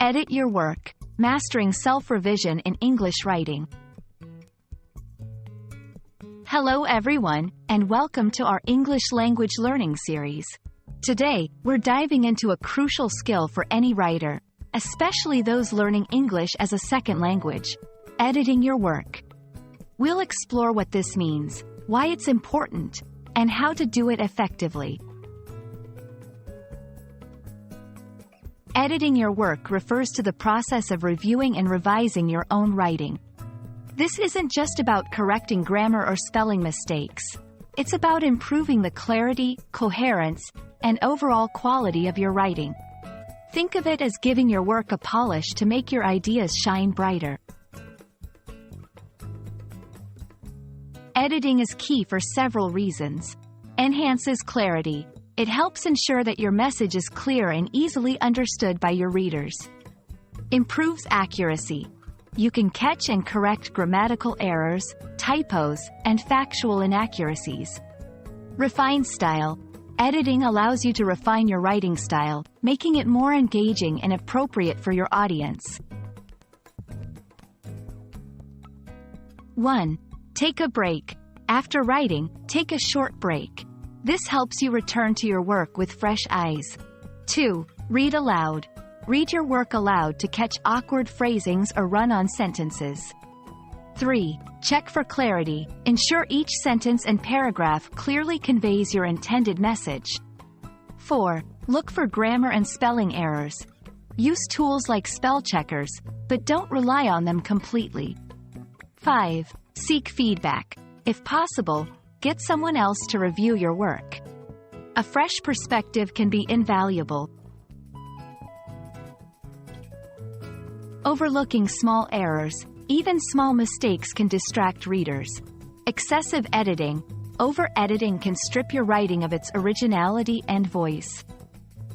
Edit your work. Mastering self-revision in English writing. Hello everyone, and welcome to our English language learning series. Today, we're diving into a crucial skill for any writer, especially those learning English as a second language: editing your work. We'll explore what this means, why it's important, and how to do it effectively. Editing your work refers to the process of reviewing and revising your own writing. This isn't just about correcting grammar or spelling mistakes. It's about improving the clarity, coherence, and overall quality of your writing. Think of it as giving your work a polish to make your ideas shine brighter. Editing is key for several reasons. Enhances clarity. It helps ensure that your message is clear and easily understood by your readers. Improves accuracy. You can catch and correct grammatical errors, typos, and factual inaccuracies. Refines style. Editing allows you to refine your writing style, making it more engaging and appropriate for your audience. 1. Take a break. After writing, take a short break. This helps you return to your work with fresh eyes. 2. Read aloud. Read your work aloud to catch awkward phrasings or run-on sentences. 3. Check for clarity. Ensure each sentence and paragraph clearly conveys your intended message. 4. Look for grammar and spelling errors. Use tools like spell checkers, but don't rely on them completely. 5. Seek feedback. If possible, get someone else to review your work. A fresh perspective can be invaluable. Overlooking small errors. Even small mistakes can distract readers. Excessive editing. Over-editing can strip your writing of its originality and voice.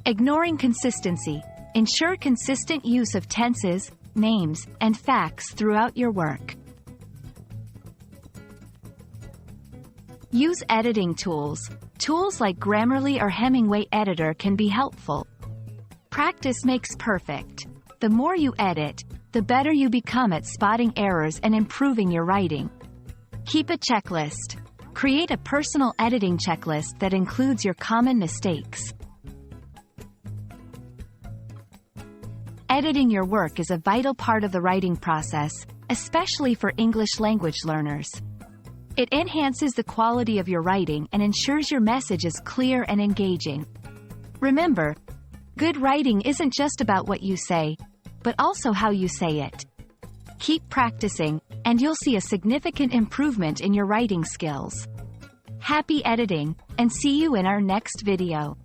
Ignoring consistency. Ensure consistent use of tenses, names, and facts throughout your work. Use editing tools. Tools like Grammarly or Hemingway Editor can be helpful. Practice makes perfect. The more you edit, the better you become at spotting errors and improving your writing. Keep a checklist. Create a personal editing checklist that includes your common mistakes. Editing your work is a vital part of the writing process, especially for English language learners. It enhances the quality of your writing and ensures your message is clear and engaging. Remember, good writing isn't just about what you say, but also how you say it. Keep practicing, and you'll see a significant improvement in your writing skills. Happy editing, and see you in our next video.